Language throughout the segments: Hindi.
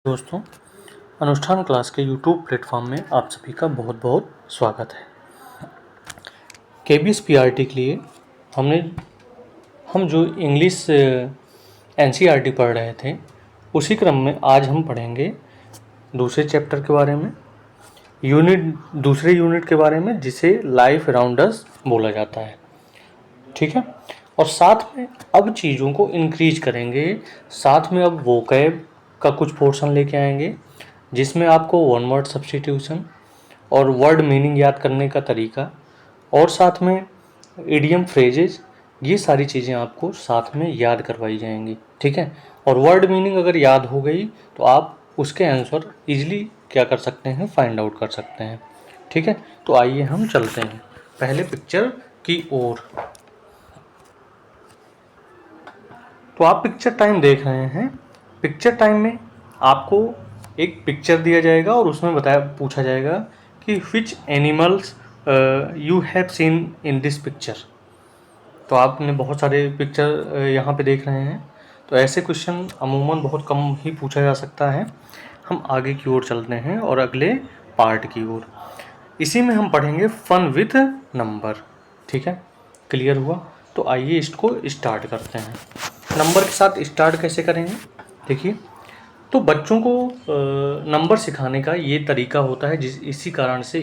दोस्तों, अनुष्ठान क्लास के यूट्यूब प्लेटफॉर्म में आप सभी का बहुत बहुत स्वागत है। केबीएस पीआरटी के लिए हम जो इंग्लिश एनसीईआरटी पढ़ रहे थे, उसी क्रम में आज हम पढ़ेंगे दूसरे चैप्टर के बारे में, दूसरे यूनिट के बारे में, जिसे लाइफ अराउंड अस बोला जाता है। ठीक है, और साथ में अब चीज़ों को इंक्रीज करेंगे। साथ में अब वोकैब का कुछ पोर्शन लेके आएंगे, जिसमें आपको वन वर्ड सब्स्टिट्यूशन और वर्ड मीनिंग याद करने का तरीका, और साथ में इडियम फ्रेजेज, ये सारी चीज़ें आपको साथ में याद करवाई जाएंगी। ठीक है, और वर्ड मीनिंग अगर याद हो गई तो आप उसके आंसर इजीली क्या कर सकते हैं, फाइंड आउट कर सकते हैं। ठीक है, तो आइए हम चलते हैं पहले पिक्चर की ओर। तो आप पिक्चर टाइम देख रहे हैं। पिक्चर टाइम में आपको एक पिक्चर दिया जाएगा और उसमें पूछा जाएगा कि which animals you have seen in this picture. तो आपने बहुत सारे पिक्चर यहाँ पे देख रहे हैं। तो ऐसे क्वेश्चन अमूमन बहुत कम ही पूछा जा सकता है। हम आगे की ओर चलते हैं और अगले पार्ट की ओर। इसी में हम पढ़ेंगे फन विथ नंबर। ठीक है, क्लियर हुआ? तो आइए इसको स्टार्ट करते हैं। नंबर के साथ स्टार्ट कैसे करेंगे, देखिए। तो बच्चों को नंबर सिखाने का ये तरीका होता है, इसी कारण से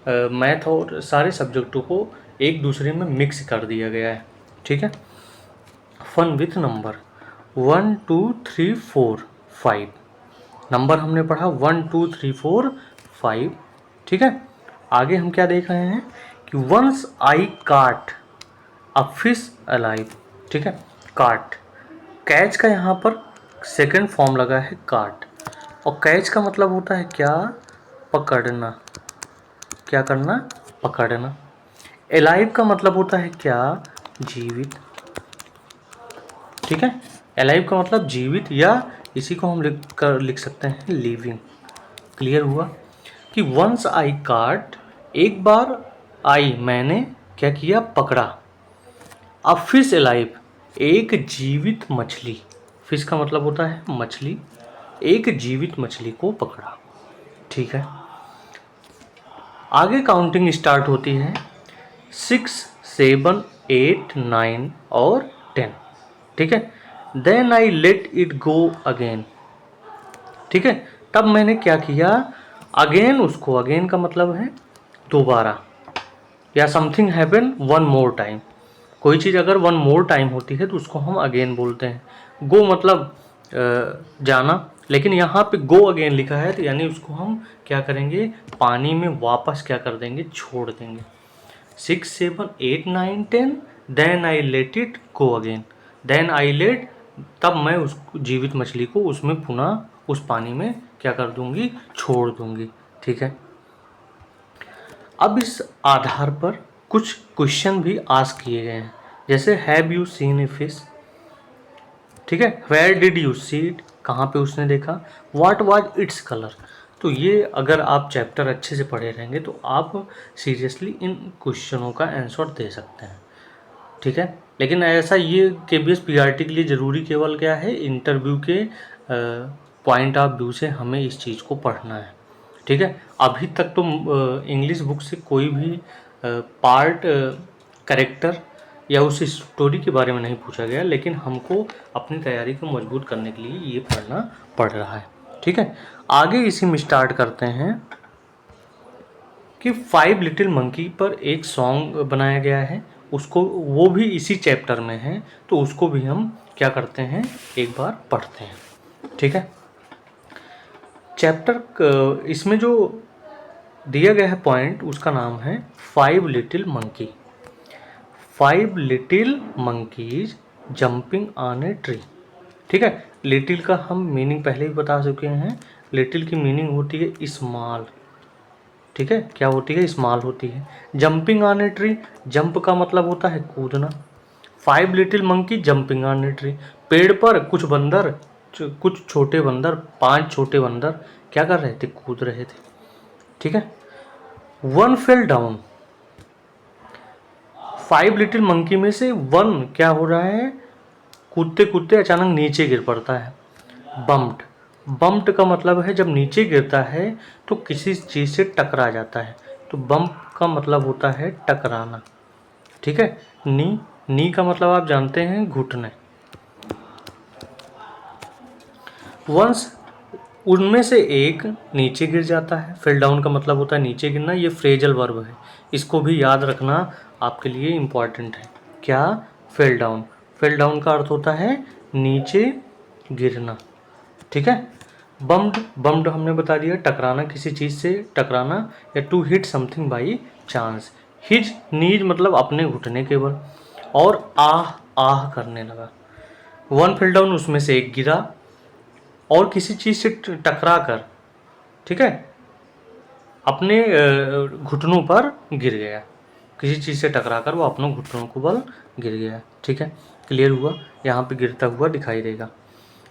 मैथ और सारे सब्जेक्टों को एक दूसरे में मिक्स कर दिया गया है। ठीक है, फन विथ नंबर 1 2 3 4 5 नंबर हमने पढ़ा 1 2 3 4 5। ठीक है, आगे हम क्या देख रहे हैं कि वंस आई काट अ फिश अलाइव। ठीक है, काट, कैच का यहाँ पर सेकंड फॉर्म लगा है काट, और कैच का मतलब होता है क्या, पकड़ना। क्या करना, पकड़ना। एलाइव का मतलब होता है क्या, जीवित। ठीक है, एलाइव का मतलब जीवित, या इसी को हम लिख सकते हैं लिविंग। क्लियर हुआ कि वंस आई काट, एक बार आई मैंने क्या किया, पकड़ा। अब फिश एलाइव, एक जीवित मछली। फिश का मतलब होता है मछली, एक जीवित मछली को पकड़ा। ठीक है, आगे काउंटिंग स्टार्ट होती है 6 7 8 9 और 10। ठीक है, then I let it go again. ठीक है, तब मैंने क्या किया, अगेन उसको, अगेन का मतलब है दोबारा, या something happen one more time. कोई चीज़ अगर वन मोर टाइम होती है तो उसको हम अगेन बोलते हैं। गो मतलब जाना, लेकिन यहाँ पे गो अगेन लिखा है तो यानी उसको हम क्या करेंगे, पानी में वापस क्या कर देंगे, छोड़ देंगे। 6 7 8 9 10, then I let it go again. Then I let, तब मैं उस जीवित मछली को उसमें पुनः उस पानी में क्या कर दूंगी, छोड़ दूंगी। ठीक है, अब इस आधार पर कुछ क्वेश्चन भी आस्क किए गए हैं, जैसे have you seen a fish. ठीक है, where did you see it, कहाँ पे उसने देखा। What was its colour. तो ये अगर आप चैप्टर अच्छे से पढ़े रहेंगे तो आप सीरियसली इन क्वेश्चनों का आंसर दे सकते हैं। ठीक है, लेकिन ऐसा ये केबीएस पीआरटी के लिए ज़रूरी केवल क्या है, इंटरव्यू के पॉइंट ऑफ व्यू से हमें इस चीज़ को पढ़ना है। ठीक है, अभी तक तो इंग्लिश बुक से कोई भी पार्ट, कैरेक्टर या उस स्टोरी के बारे में नहीं पूछा गया, लेकिन हमको अपनी तैयारी को मजबूत करने के लिए ये पढ़ना पड़ रहा है। ठीक है, आगे इसी में स्टार्ट करते हैं कि 5 लिटिल मंकी पर एक सॉन्ग बनाया गया है, उसको, वो भी इसी चैप्टर में है, तो उसको भी हम क्या करते हैं, एक बार पढ़ते हैं। ठीक है, चैप्टर इसमें जो दिया गया है पॉइंट, उसका नाम है 5 little monkey. 5 little monkeys jumping on a tree. ठीक है, लिटिल का हम मीनिंग पहले ही बता चुके हैं। लिटिल की मीनिंग होती है स्मॉल। ठीक है, क्या होती है, स्मॉल होती है। Jumping on a tree, jump का मतलब होता है कूदना। 5 little monkey jumping on a tree, पेड़ पर कुछ बंदर, कुछ छोटे बंदर, 5 छोटे बंदर क्या कर रहे थे, कूद रहे थे। ठीक है, one fell down, 5 little monkey में से वन क्या हो रहा है, कूदते कूदते अचानक नीचे गिर पड़ता है। बम्प्ड, बम्प्ड का मतलब है जब नीचे गिरता है तो किसी चीज़ से टकरा जाता है, तो बम्प का मतलब होता है टकराना। ठीक है। नी का मतलब आप जानते हैं घुटने। वंस उनमें से एक नीचे गिर जाता है, फेल डाउन का मतलब होता है नीचे गिरना, ये फ्रेजल वर्ब है, इसको भी याद रखना आपके लिए इम्पॉर्टेंट है। क्या? Fell down. फेल डाउन का अर्थ होता है नीचे गिरना। ठीक है। बम्ड हमने बता दिया, टकराना, किसी चीज़ से टकराना, या to hit something by chance. His knees मतलब अपने घुटने केवल, और आह आह करने लगा। वन फेल डाउन उसमें से एक गिरा और किसी चीज़ से टकरा कर, ठीक है, अपने घुटनों पर गिर गया। किसी चीज़ से टकरा कर वो अपने घुटनों को बल गिर गया। ठीक है, क्लियर हुआ? यहाँ पे गिरता हुआ दिखाई देगा।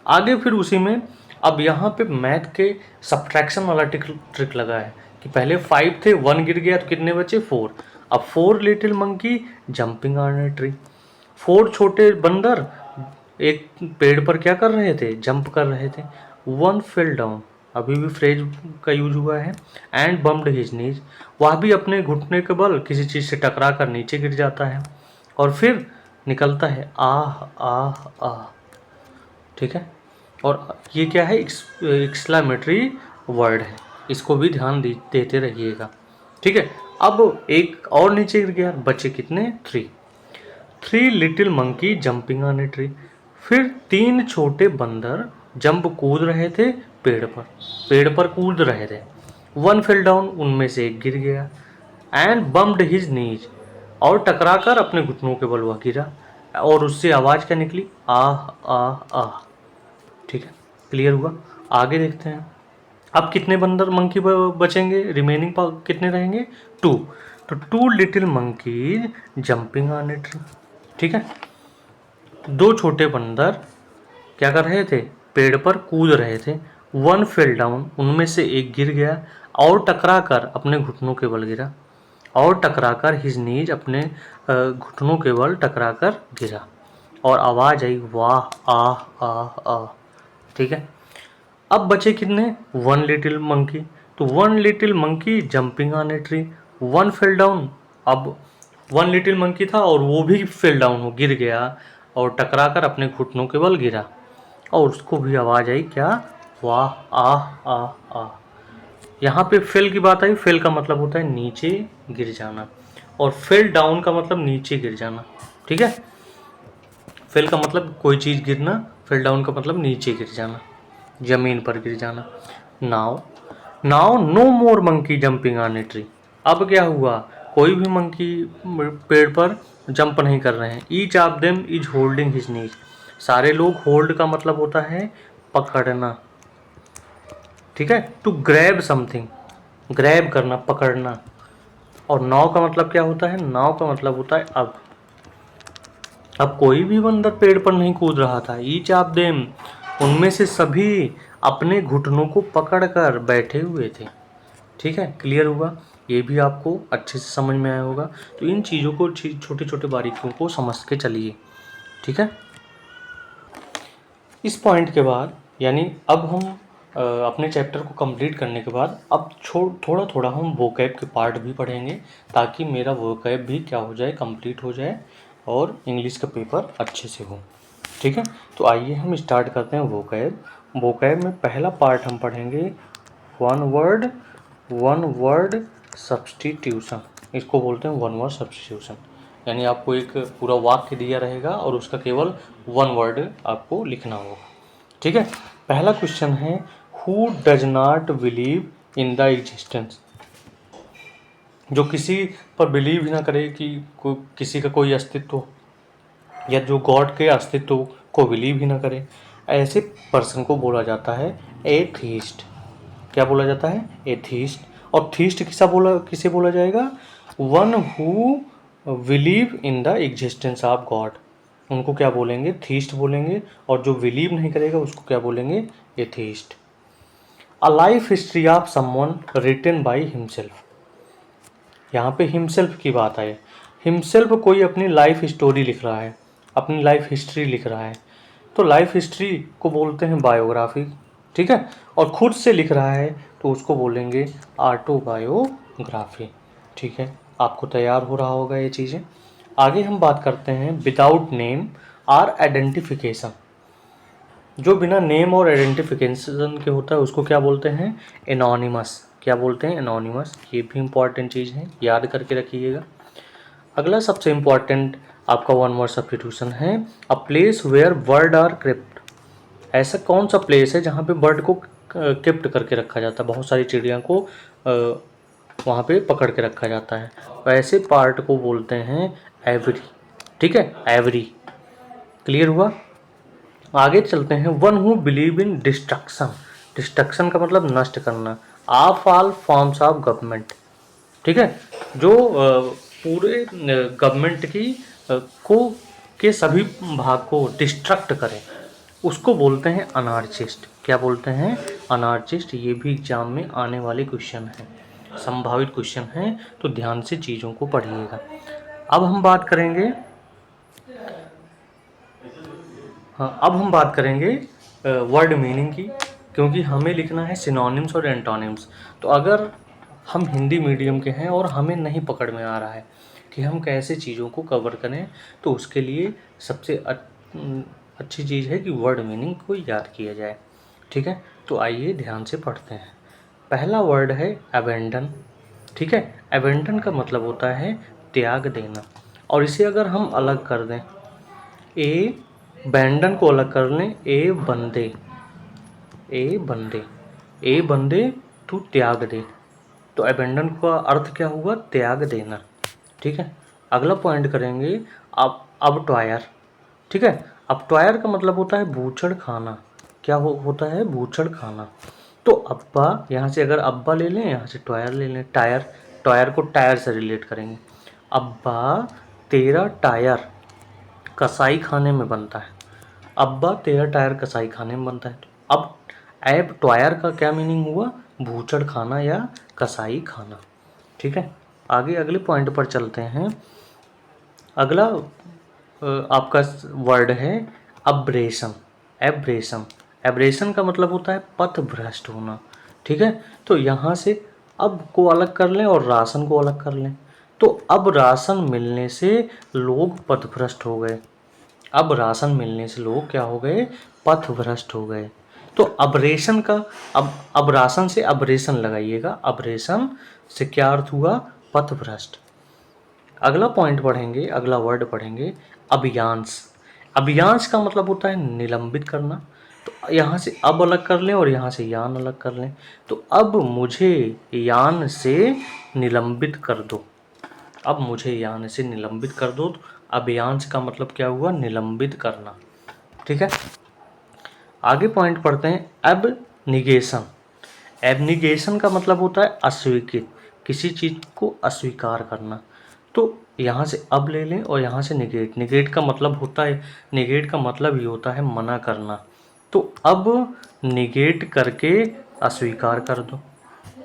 आगे फिर उसी में अब यहाँ पे मैथ के सब्ट्रैक्शन वाला ट्रिक लगा है कि पहले 5 थे, 1 गिर गया तो कितने बचे? 4। अब 4 little monkey jumping on a tree, 4 छोटे बंदर एक पेड़ पर क्या कर रहे थे? जंप कर रहे थे। 1 फेल डाउन, अभी भी फ्रेज का यूज हुआ है, एंड बम्प्ड हिज नीज, वह भी अपने घुटने के बल किसी चीज़ से टकरा कर नीचे गिर जाता है और फिर निकलता है आह आह आह। ठीक है, और ये क्या है? एक्सक्लेमेटरी वर्ड है, इसको भी ध्यान देते रहिएगा। ठीक है, अब एक और नीचे गिर गया, बचे कितने? 3 little monkey jumping on a tree, फिर 3 छोटे बंदर जंप कूद रहे थे पेड़ पर कूद रहे थे। 1 फेल डाउन, उनमें से एक गिर गया, एंड बम्प्ड हिज नीज, और टकराकर अपने घुटनों के बल वह गिरा, और उससे आवाज़ क्या निकली? आह आह आह। ठीक है, क्लियर हुआ? आगे देखते हैं। अब कितने बंदर मंकी बचेंगे? रिमेनिंग कितने रहेंगे? 2। तो 2 little monkeys jumping on a tree. ठीक है, 2 छोटे बंदर क्या कर रहे थे? पेड़ पर कूद रहे थे। 1 फेल डाउन, उनमें से एक गिर गया और टकराकर अपने घुटनों के बल गिरा, और टकराकर हिज नीज, अपने घुटनों के बल टकराकर गिरा, और आवाज़ आई वाह आह आह आह। ठीक है, अब बचे कितने? 1 लिटिल मंकी, तो 1 little monkey jumping on a tree, 1 fell down. अब 1 लिटिल मंकी था और वो भी फेल डाउन हो, गिर गया और टकराकर अपने घुटनों के बल गिरा, और उसको भी आवाज़ आई क्या? वाह आह आह आह। यहाँ पे फेल की बात आई, फेल का मतलब होता है नीचे गिर जाना, और फेल डाउन का मतलब नीचे गिर जाना। ठीक है, फेल का मतलब कोई चीज़ गिरना, फेल डाउन का मतलब नीचे गिर जाना, जमीन पर गिर जाना। Now now no more monkey jumping on a tree, अब क्या हुआ? कोई भी मंकी पेड़ पर जंप नहीं कर रहे हैं। Each of them is holding his knees, सारे लोग, होल्ड का मतलब होता है पकड़ना। ठीक है, टू ग्रैब समथिंग, ग्रैब करना, पकड़ना। और नाव का मतलब क्या होता है? नाव का मतलब होता है अब कोई भी बंदर पेड़ पर नहीं कूद रहा था। ईच ऑफ देम, उनमें से सभी अपने घुटनों को पकड़कर बैठे हुए थे। ठीक है, क्लियर हुआ? ये भी आपको अच्छे से समझ में आया होगा। तो इन चीज़ों को, छोटे छोटे बारीकियों को समझ के चलिए। ठीक है, इस पॉइंट के बाद, यानी अब हम अपने चैप्टर को कंप्लीट करने के बाद अब थोड़ा थोड़ा हम वोकैब के पार्ट भी पढ़ेंगे, ताकि मेरा वोकैब भी क्या हो जाए? कंप्लीट हो जाए और इंग्लिश का पेपर अच्छे से हो। ठीक है, तो आइए हम स्टार्ट करते हैं वोकैब। वोकैब में पहला पार्ट हम पढ़ेंगे वन वर्ड सब्स्टिट्यूशन, इसको बोलते हैं वन वर्ड सब्स्टिट्यूशन। यानी आपको एक पूरा वाक्य दिया रहेगा और उसका केवल 1 वर्ड आपको लिखना होगा। ठीक है, पहला क्वेश्चन है who does not believe in the existence, जो किसी पर बिलीव ही ना करे कि किसी का कोई अस्तित्व, या जो गॉड के अस्तित्व को बिलीव ही ना करे, ऐसे पर्सन को बोला जाता है एथीस्ट। क्या बोला जाता है? एथीस्ट। और थीस्ट किसे बोला जाएगा? One who believe in the existence of God, उनको क्या बोलेंगे? थीस्ट बोलेंगे। और जो बिलीव नहीं करेगा उसको क्या बोलेंगे? Atheist. A life history of someone written by himself, यहाँ पे हिमसेल्फ की बात है। हिमसेल्फ कोई अपनी लाइफ स्टोरी लिख रहा है, अपनी लाइफ हिस्ट्री लिख रहा है, तो लाइफ हिस्ट्री को बोलते हैं बायोग्राफी। ठीक है, और खुद से लिख रहा है तो उसको बोलेंगे ऑटोबायोग्राफी। ठीक है, आपको तैयार हो रहा होगा ये चीज़ें। आगे हम बात करते हैं विदाउट नेम आर आइडेंटिफिकेशन। जो बिना नेम और आइडेंटिफिकेशन के होता है उसको क्या बोलते हैं? एनोनिमस। क्या बोलते हैं? एनोनिमस। ये भी इंपॉर्टेंट चीज़ है, याद करके रखिएगा। अगला सबसे इंपॉर्टेंट आपका वन वर्ड सब्स्टिट्यूशन है a place where word are crypt. ऐसा कौन सा प्लेस है जहाँ पे बर्ड को क्रिप्ट करके रखा जाता है, बहुत सारी चिड़िया को वहाँ पे पकड़ के रखा जाता है, वैसे पार्ट को बोलते हैं एवरी। ठीक है, एवरी। क्लियर हुआ? आगे चलते हैं। One who believe in destruction. Destruction का मतलब नष्ट करना। Of all forms of government. ठीक है, जो पूरे गवर्नमेंट की को के सभी भाग को डिस्ट्रक्ट करें उसको बोलते हैं अनार्चिस्ट। क्या बोलते हैं? अनार्चिस्ट। ये भी एग्जाम में आने वाले क्वेश्चन है, संभावित क्वेश्चन है, तो ध्यान से चीज़ों को पढ़िएगा। अब हम बात करेंगे अब हम बात करेंगे वर्ड मीनिंग की, क्योंकि हमें लिखना है सिनोनिम्स और एंटोनिम्स। तो अगर हम हिंदी मीडियम के हैं और हमें नहीं पकड़ में आ रहा है कि हम कैसे चीज़ों को कवर करें, तो उसके लिए सबसे अच्छी चीज़ है कि वर्ड मीनिंग को याद किया जाए। ठीक है, तो आइए ध्यान से पढ़ते हैं। पहला वर्ड है अबेंडन। ठीक है, अबेंडन का मतलब होता है त्याग देना, और इसे अगर हम अलग कर दें, ए बैंडन को अलग कर लें, ए बंदे, ए बंदे, ए बंदे तू त्याग दे, तो अबेंडन का अर्थ क्या हुआ? त्याग देना। ठीक है, अगला पॉइंट करेंगे अब टॉयर। ठीक है, अब टॉयर का मतलब होता है बूचड़ खाना। क्या होता है? बूचड़ खाना। तो अब्बा, यहाँ से अगर अब्बा ले लें, यहाँ से टॉयर ले लें, टायर, टॉयर को टायर से रिलेट करेंगे। अब्बा तेरा टायर कसाई खाने में बनता है। अब्बा तेरा टायर कसाई खाने में बनता है। अब एब टॉयर का क्या मीनिंग हुआ? बूचड़ खाना या कसाई खाना। ठीक है, आगे अगले पॉइंट पर चलते हैं। अगला आपका वर्ड है अब्रेशन। एब्रेशन। एब्रेशन का मतलब होता है पथ भ्रष्ट होना। ठीक है, तो यहाँ से अब को अलग कर लें और राशन को अलग कर लें, तो अब राशन मिलने से लोग पथभ्रष्ट हो गए। अब राशन मिलने से लोग क्या हो गए? पथभ्रष्ट हो गए। तो अबरेशन का अब राशन से अबरेशन लगाइएगा। अबरेशन से क्या अर्थ हुआ? पथभ्रष्ट। अगला पॉइंट पढ़ेंगे, अगला वर्ड पढ़ेंगे अभियांश। अभियांश का मतलब होता है निलंबित करना। तो यहाँ से अब अलग कर लें और यहाँ से यान अलग कर लें, तो अब मुझे यान से निलंबित कर दो। अब मुझे यान से निलंबित कर दो। तो अभियांश का मतलब क्या हुआ? निलंबित करना। ठीक है, आगे पॉइंट पढ़ते हैं एबनिगेशन। एबनिगेशन का मतलब होता है अस्वीकृत, किसी चीज़ को अस्वीकार करना। तो यहाँ से अब ले लें और यहाँ से निगेट। निगेट का मतलब होता है, निगेट का मतलब ही होता है मना करना। तो अब निगेट करके अस्वीकार कर दो।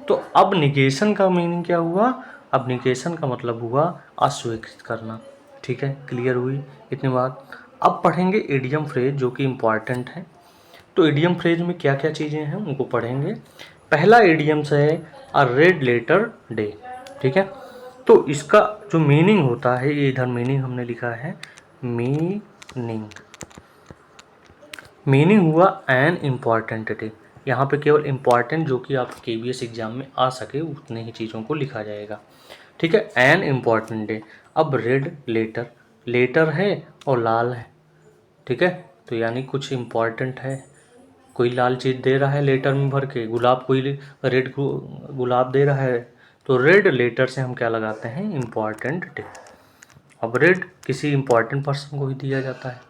तो अब निगेशन का मीनिंग क्या हुआ? अब निगेशन का मतलब हुआ अस्वीकृत करना। ठीक है, क्लियर हुई इतनी बात। अब पढ़ेंगे इडियम फ्रेज, जो कि इम्पॉर्टेंट है। तो इडियम फ्रेज में क्या क्या चीज़ें हैं उनको पढ़ेंगे। पहला इडियम्स है अ रेड लेटर डे। ठीक है, तो इसका जो मीनिंग होता है, ये इधर मीनिंग हमने लिखा है, मीनिंग। मीनिंग हुआ एन इम्पॉर्टेंट डे। यहाँ पे केवल इम्पॉर्टेंट जो कि आप KVS एग्जाम में आ सके उतने ही चीज़ों को लिखा जाएगा। ठीक है, एन इम्पॉर्टेंट डे। अब रेड लेटर, लेटर है और लाल है। ठीक है, तो यानी कुछ इम्पॉर्टेंट है, कोई लाल चीज़ दे रहा है लेटर में भर के, गुलाब कोई रेड गुलाब दे रहा है, तो रेड लेटर से हम क्या लगाते हैं? Important day. अब रेड किसी इम्पॉर्टेंट पर्सन को ही दिया जाता है।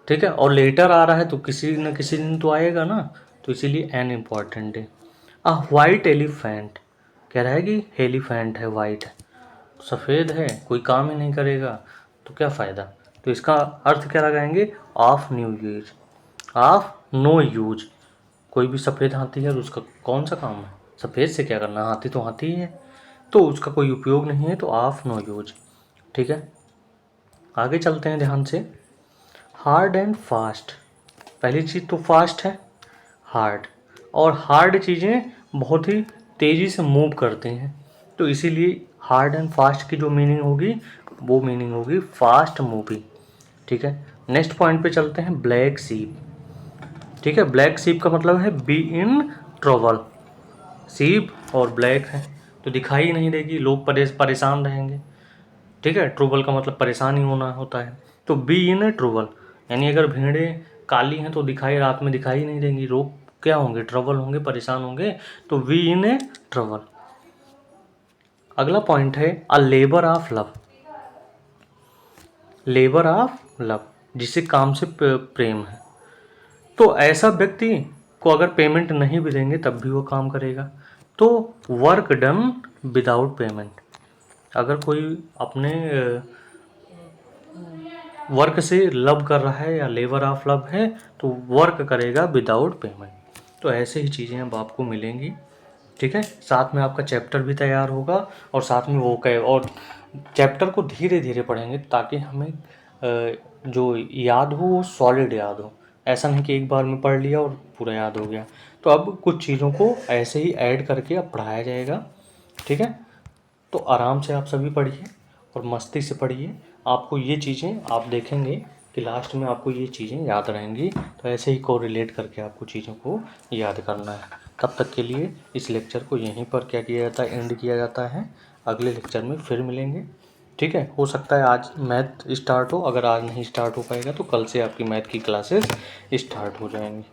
ठीक है, और लेटर आ रहा है तो किसी न किसी दिन तो आएगा ना, तो इसीलिए an important day. A white elephant, कह रहा है कि एलिफेंट है, वाइट है, सफ़ेद है, कोई काम ही नहीं करेगा, तो क्या फ़ायदा? तो इसका अर्थ क्या लगाएंगे? Of new use, of no use. कोई भी सफ़ेद हाथी है तो उसका कौन सा काम है? सफ़ेद से क्या करना, हाथी तो हाथी ही है, तो उसका कोई उपयोग नहीं है, तो ऑफ नो यूज। ठीक है, आगे चलते हैं ध्यान से। Hard and fast. पहली चीज़ तो फास्ट है, हार्ड। और हार्ड चीज़ें बहुत ही तेज़ी से मूव करती हैं। तो इसीलिए हार्ड एंड फास्ट की जो मीनिंग होगी वो मीनिंग होगी फास्ट मूविंग। ठीक है, नेक्स्ट पॉइंट पे चलते हैं, ब्लैक सीप। ठीक है, ब्लैक सीप का मतलब है बी इन ट्रबल। सीप और ब्लैक है तो दिखाई नहीं देगी, लोग परेशान रहेंगे। ठीक है, ट्रबल का मतलब परेशान ही होना होता है। तो बी इन ट्रबल यानी अगर भेड़ें काली हैं तो दिखाई, रात में दिखाई नहीं देंगी, लोग क्या होंगे, ट्रबल होंगे, परेशान होंगे। तो वी इन ए ट्रबल। अगला पॉइंट है अ labour of love. Labour of love जिसे काम से प्रेम है। तो ऐसा व्यक्ति को अगर पेमेंट नहीं भी देंगे तब भी वो काम करेगा। तो वर्क डन विदाउट पेमेंट। अगर कोई अपने वर्क से लव कर रहा है या लेबर ऑफ लव है तो वर्क करेगा विदाउट पेमेंट। तो ऐसे ही चीज़ें अब आपको मिलेंगी। ठीक है, साथ में आपका चैप्टर भी तैयार होगा और साथ में वो कहे, और चैप्टर को धीरे धीरे पढ़ेंगे ताकि हमें जो याद हो वो सॉलिड याद हो। ऐसा नहीं कि एक बार में पढ़ लिया और पूरा याद हो गया। तो अब कुछ चीज़ों को ऐसे ही ऐड करके अब पढ़ाया जाएगा। ठीक है, तो आराम से आप सभी पढ़िए और मस्ती से पढ़िए। आपको ये चीज़ें आप देखेंगे कि लास्ट में आपको ये चीज़ें याद रहेंगी। तो ऐसे ही कोरिलेट करके आपको चीज़ों को याद करना है। तब तक के लिए इस लेक्चर को यहीं पर क्या किया जाता है, एंड किया जाता है। अगले लेक्चर में फिर मिलेंगे। ठीक है, हो सकता है आज मैथ स्टार्ट हो, अगर आज नहीं स्टार्ट हो पाएगा तो कल से आपकी मैथ की क्लासेस स्टार्ट हो जाएंगी।